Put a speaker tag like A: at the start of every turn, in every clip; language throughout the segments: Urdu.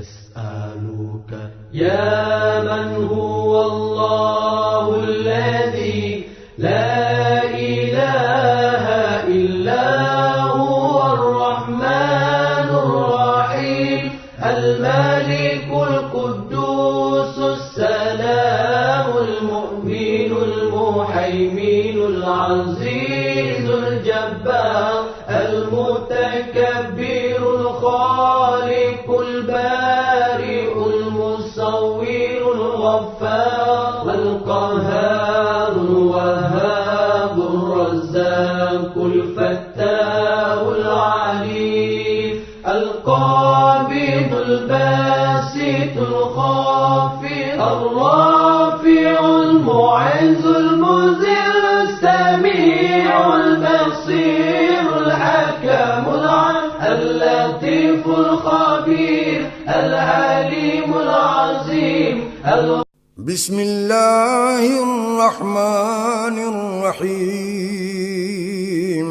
A: نسألك يا من هو الله الذي لا إله إلا هو الرحمن الرحيم الملك القدوس السلام المؤمن المهيمن العزيز الجبار المتكبر الخالق البارئ المصور الغفار القهار الوهاب الرزاق الفتاح العليم القابض الباسط الخافض الرافع المعز المذل السميع البصير الحكم اللطيف الخبير العليم العظيم
B: بسم اللہ الرحمن الرحیم.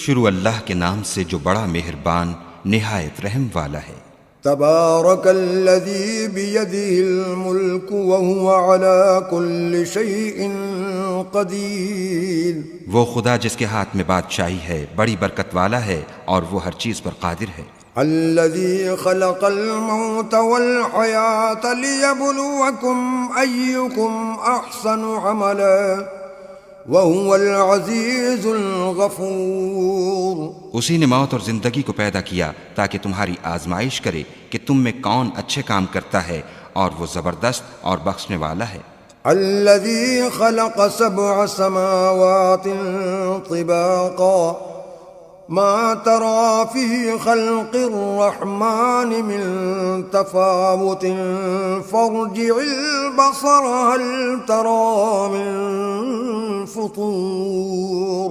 C: شروع اللہ کے نام سے جو بڑا مہربان نہایت رحم والا ہے.
B: تبارک الذی بیدہ الملک وہو علی کل شیء قدیر.
C: وہ خدا جس کے ہاتھ میں بادشاہی ہے بڑی برکت والا ہے اور وہ ہر چیز پر قادر ہے.
B: الذی خلق الموت والحیاة لیبلوکم ایکم احسن عملا وهو العزیز الغفور.
C: اسی نے موت اور زندگی کو پیدا کیا تاکہ تمہاری آزمائش کرے کہ تم میں کون اچھے کام کرتا ہے اور وہ زبردست اور بخشنے والا ہے.
B: الذي خلق 7 سماوات طباقا ما ترى في خلق الرحمن من تفاوت فارجع البصر هل ترى من فطور.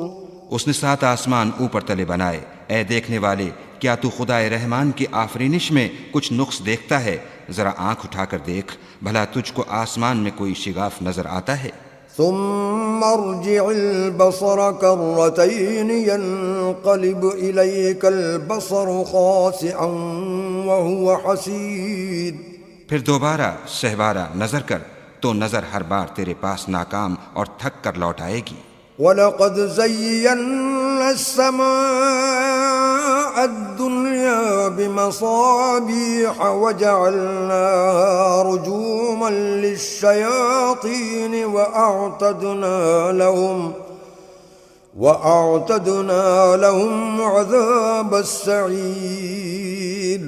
C: اس نے 7 آسمان اوپر تلے بنائے. اے دیکھنے والے کیا تو خدائے رحمان کی آفرینش میں کچھ نقص دیکھتا ہے؟ ذرا آنکھ اٹھا کر دیکھ بھلا تجھ کو آسمان میں کوئی شگاف نظر آتا ہے؟
B: ثم ارجع البصر كرتين ينقلب إليك البصر خاسئا وهو حسير.
C: پھر دوبارہ سہوارہ نظر کر تو نظر ہر بار تیرے پاس ناکام اور تھک کر لوٹ آئے گی.
B: وَلَقَدْ زَيَّنَّا السَّمَاءَ الدُّنْيَا بِمَصَابِيحَ وَجَعَلْنَاهَا رُجُومًا لِلشَّيَاطِينِ وَأَعْتَدْنَا لَهُمْ عَذَابَ السَّعِيرِ.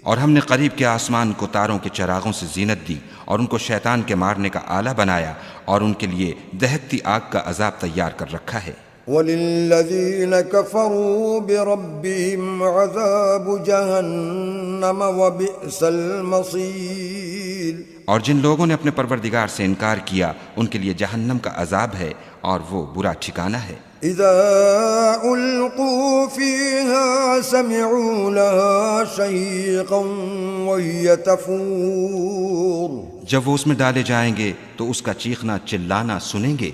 C: اور ہم نے قریب کے آسمان کو تاروں کے چراغوں سے زینت دی اور ان کو شیطان کے مارنے کا آلہ بنایا اور ان کے لیے دہکتی آگ کا عذاب تیار کر رکھا ہے.
B: وَلِلَّذِينَ كَفَرُوا بِرَبِّهِمْ عَذَابُ جَهَنَّمَ وَبِئْسَ الْمَصِيرُ.
C: اور جن لوگوں نے اپنے پروردگار سے انکار کیا ان کے لیے جہنم کا عذاب ہے اور وہ برا ٹھکانہ ہے.
B: اذا القوا فيها سمعوا لها شهيقا وهي تفور.
C: جب وہ اس میں ڈالے جائیں گے تو اس کا چیخنا چلانا سنیں گے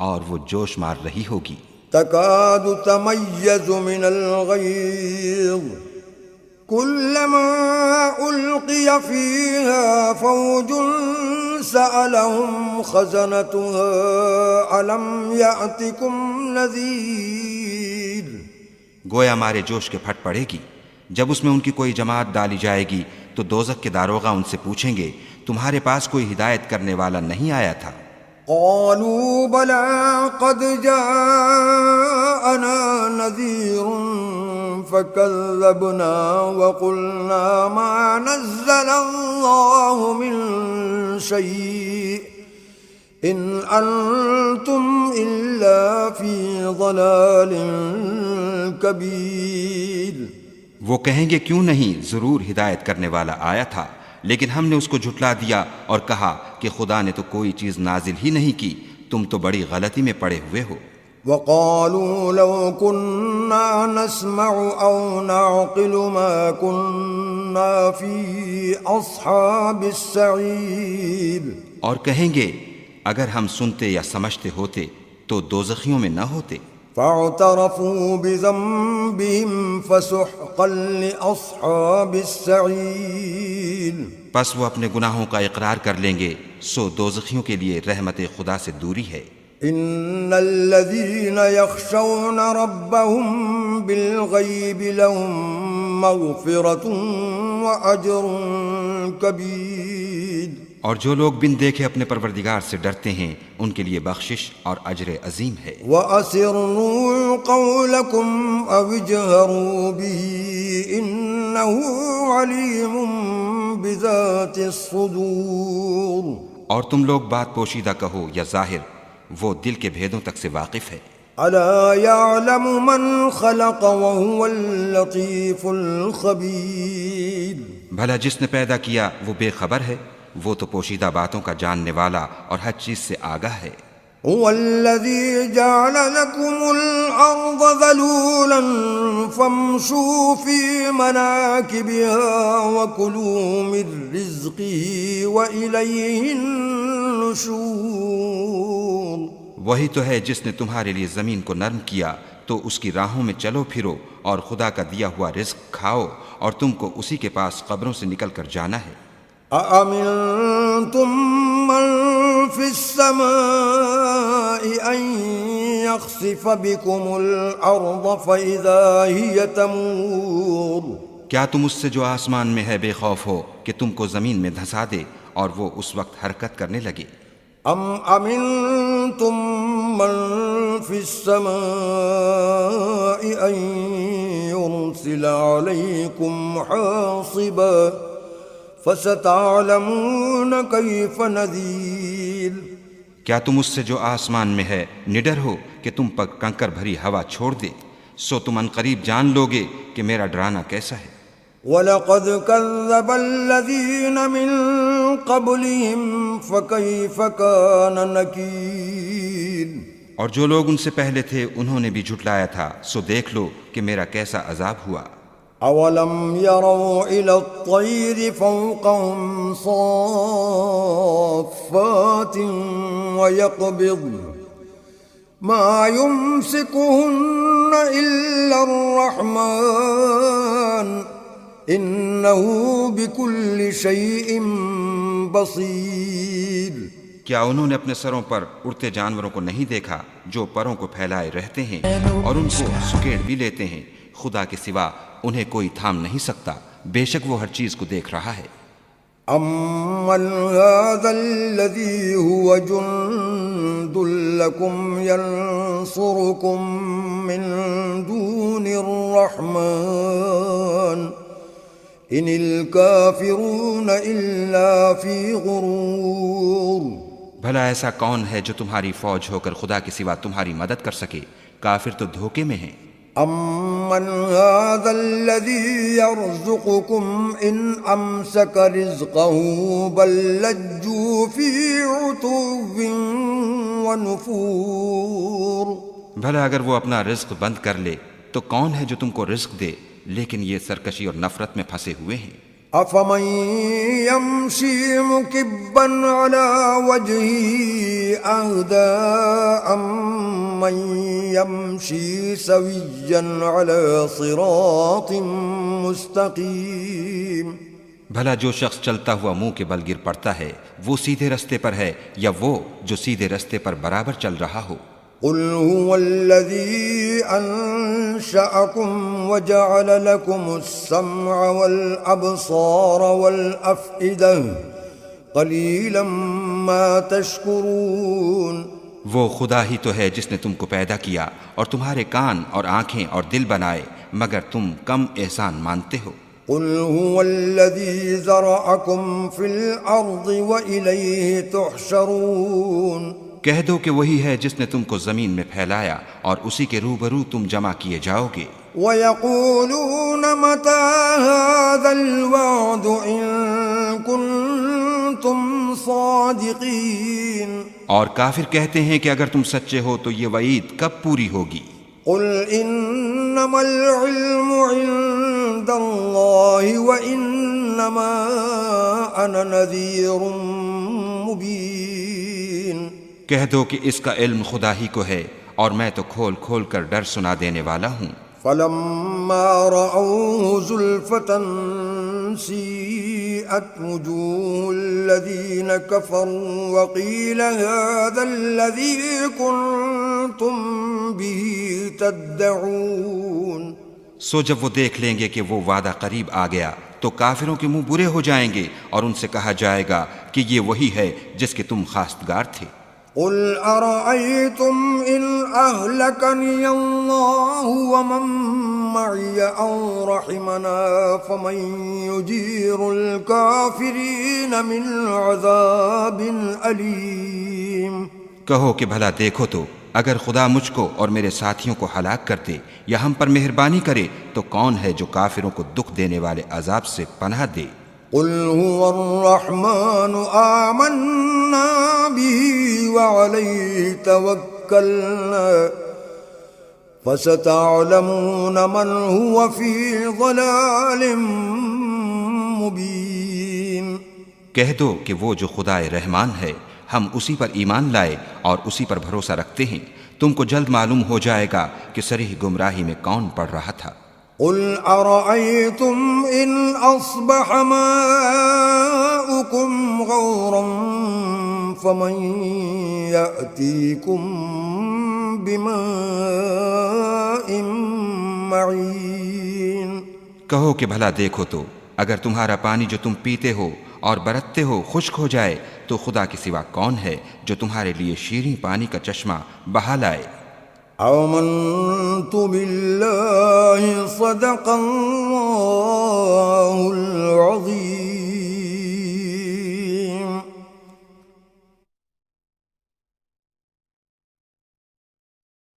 C: اور وہ جوش مار رہی ہوگی.
B: تكاد تميز من الغيظ كلما ألقي فيها فوج سألهم خزنتها ألم يأتكم نذير.
C: گویا مارے جوش کے پھٹ پڑے گی. جب اس میں ان کی کوئی جماعت ڈالی جائے گی تو دوزخ کے داروغہ ان سے پوچھیں گے تمہارے پاس کوئی ہدایت کرنے والا نہیں آیا تھا؟
B: قالوا بلى قد جاءنا نذير فكذبنا وقلنا ما نزل الله من شيء إن أنتم إلا في ضلال كبير.
C: وہ کہیں گے کیوں نہیں ضرور ہدایت کرنے والا آیا تھا، لیکن ہم نے اس کو جھٹلا دیا اور کہا کہ خدا نے تو کوئی چیز نازل ہی نہیں کی، تم تو بڑی غلطی میں پڑے ہوئے ہو.
B: وقالوا لو كنا نسمع أو نعقل ما كنا في أصحاب السعير.
C: اور کہیں گے اگر ہم سنتے یا سمجھتے ہوتے تو دوزخیوں میں نہ ہوتے.
B: فاعترفوا بذنبهم فسحقا لأصحاب السعير.
C: پس وہ اپنے گناہوں کا اقرار کر لیں گے، سو دوزخیوں کے لیے رحمت خدا سے دوری ہے.
B: ان الذين يخشون ربهم بالغيب لهم مغفرة واجر كبير.
C: اور جو لوگ بن دیکھے اپنے پروردگار سے ڈرتے ہیں ان کے لیے بخشش اور اجر عظیم ہے.
B: وَأَسِرُّوا قَوْلَكُمْ أَوِ اجْهَرُوا بِهِ إِنَّهُ عَلِيمٌ بِذَاتِ الصُّدُورِ.
C: اور تم لوگ بات پوشیدہ کہو یا ظاہر، وہ دل کے بھیدوں تک سے واقف ہے.
B: أَلَا يَعْلَمُ مَنْ خَلَقَ وَهُوَ اللَّطِيفُ الْخَبِيرُ.
C: بھلا جس نے پیدا کیا وہ بے خبر ہے، وہ تو پوشیدہ باتوں کا جاننے والا اور ہر چیز سے آگاہ ہے.
B: هو الذي جعل لكم الأرض ذلولا فامشوا في مناكبها وكلوا من رزقه وإليه النشور.
C: وہی تو ہے جس نے تمہارے لیے زمین کو نرم کیا تو اس کی راہوں میں چلو پھرو اور خدا کا دیا ہوا رزق کھاؤ اور تم کو اسی کے پاس قبروں سے نکل کر جانا ہے.
B: أَأَمِنْتُمْ مَنْ فِي السَّمَاءِ أَنْ يَخْسِفَ بِكُمُ الْأَرْضَ فَإِذَا هِيَ تَمُورُ.
C: کیا تم اس سے جو آسمان میں ہے بے خوف ہو کہ تم کو زمین میں دھسا دے اور وہ اس وقت حرکت کرنے لگے؟
B: أَمْ أَمِنْتُمْ مَنْ فِي السَّمَاءِ أَنْ يُرْسِلَ عَلَيْكُمْ حَاصِبًا فَسَتَعْلَمُونَ كَيْفَ نَذِيرِ.
C: کیا تم اس سے جو آسمان میں ہے نڈر ہو کہ تم پر کنکر بھری ہوا چھوڑ دے؟ سو تم عنقریب جان لوگے کہ میرا ڈرانا کیسا ہے.
B: وَلَقَدْ كَذَّبَ الَّذِينَ مِن قَبْلِهِمْ فَكَيْفَ كَانَ نَكِيرِ.
C: اور جو لوگ ان سے پہلے تھے انہوں نے بھی جھٹلایا تھا، سو دیکھ لو کہ میرا کیسا عذاب ہوا.
B: أَوَلَمْ يَرَوْا إِلَى الطَّيْرِ فَوْقَهُمْ صَافَّاتٍ وَيَقْبِضْنَ مَا يُمْسِكُهُنَّ إِلَّا الرَّحْمَنُ إِنَّهُ بِكُلِّ شَيْءٍ بَصِيرٌ.
C: کیا انہوں نے اپنے سروں پر اڑتے جانوروں کو نہیں دیکھا جو پروں کو پھیلائے رہتے ہیں اور ان کو سکیڑ بھی لیتے ہیں؟ خدا کے سوا انہیں کوئی تھام نہیں سکتا، بے شک وہ ہر چیز کو دیکھ رہا ہے.
B: أَمَّنْ هَذَا الَّذِي هُوَ جُنْدٌ لَكُمْ يَنْصُرُكُمْ مِنْ دُونِ الرَّحْمَنِ إِنِ الْكَافِرُونَ إِلَّا فِي غُرُورٍ.
C: بھلا ایسا کون ہے جو تمہاری فوج ہو کر خدا کے سوا تمہاری مدد کر سکے؟ کافر تو دھوکے میں ہیں.
B: أَمَّنْ هَذَا الَّذِي يَرْزُقُكُمْ إِنْ أَمْسَكَ رِزْقَهُ بَلْ لَجُّوا فِي عُتُوٍّ وَنُفُورٍ.
C: بھلا اگر وہ اپنا رزق بند کر لے تو کون ہے جو تم کو رزق دے؟ لیکن یہ سرکشی اور نفرت میں پھنسے ہوئے ہیں.
B: أَفَمَنْ يَمْشِي مُكِبًّا عَلَى وَجْهِهِ أَهْدَىٰ أَمَّنْ يَمْشِي سَوِيًّا عَلَى صِرَاطٍ مُسْتَقِيمٍ.
C: بھلا جو شخص چلتا ہوا منہ کے بل گر پڑتا ہے وہ سیدھے رستے پر ہے یا وہ جو سیدھے رستے پر برابر چل رہا ہو؟
B: قُلْ هُوَ الَّذِي أَنشَأَكُمْ وَجَعَلَ لَكُمُ السَّمْعَ وَالْأَبْصَارَ وَالْأَفْئِدَةَ قَلِيلًا مَا تَشْكُرُونَ.
C: وہ خدا ہی تو ہے جس نے تم کو پیدا کیا اور تمہارے کان اور آنکھیں اور دل بنائے، مگر تم کم احسان مانتے ہو.
B: قُلْ هُوَ الَّذِي ذَرَأَكُمْ فِي الْأَرْضِ وَإِلَيْهِ تُحْشَرُونَ.
C: کہہ دو کہ وہی ہے جس نے تم کو زمین میں پھیلایا اور اسی کے روبرو تم جمع کیے جاؤ گے.
B: وَيَقُولُونَ مَتَىٰ هَٰذَا الْوَعْدُ إِن كُنتُمْ صَادِقِينَ.
C: اور کافر کہتے ہیں کہ اگر تم سچے ہو تو یہ وعید کب پوری ہوگی؟
B: قُلْ إِنَّمَا الْعِلْمُ عِندَ اللَّهِ وَإِنَّمَا أَنَا نَذِيرٌ مُبِينٌ.
C: کہہ دو کہ اس کا علم خدا ہی کو ہے اور میں تو کھول کھول کر ڈر سنا دینے والا ہوں۔
B: فلما رأوه زلفة سيئت وجوه الذين كفروا وقيل هذا الذي كنتم به تدعون۔
C: سو جب وہ دیکھ لیں گے کہ وہ وعدہ قریب آ گیا تو کافروں کے منہ برے ہو جائیں گے اور ان سے کہا جائے گا کہ یہ وہی ہے جس کے تم خواستگار تھے۔
B: قل أرأيتم إن أهلكني الله ومن معي أو رحمنا فمن يجير الكافرين من عذاب أليم۔
C: کہو کہ بھلا دیکھو تو اگر خدا مجھ کو اور میرے ساتھیوں کو ہلاک کر دے یا ہم پر مہربانی کرے تو کون ہے جو کافروں کو دکھ دینے والے عذاب سے پناہ دے۔
B: قل هو الرحمن آمنا به وعليه توكلنا فستعلمون من هو في ضلال مبين۔
C: کہہ دو کہ وہ جو خدا رحمان ہے ہم اسی پر ایمان لائے اور اسی پر بھروسہ رکھتے ہیں، تم کو جلد معلوم ہو جائے گا کہ صریح گمراہی میں کون پڑ رہا تھا۔
B: قل أرأيتم إن أصبح ماؤكم غورا فمن يأتيكم بماء معين۔
C: کہو کہ بھلا دیکھو تو اگر تمہارا پانی جو تم پیتے ہو اور برتتے ہو خشک ہو جائے تو خدا کے سوا کون ہے جو تمہارے لیے شیریں پانی کا چشمہ بہا لائے۔
B: آمنت بالله صدقا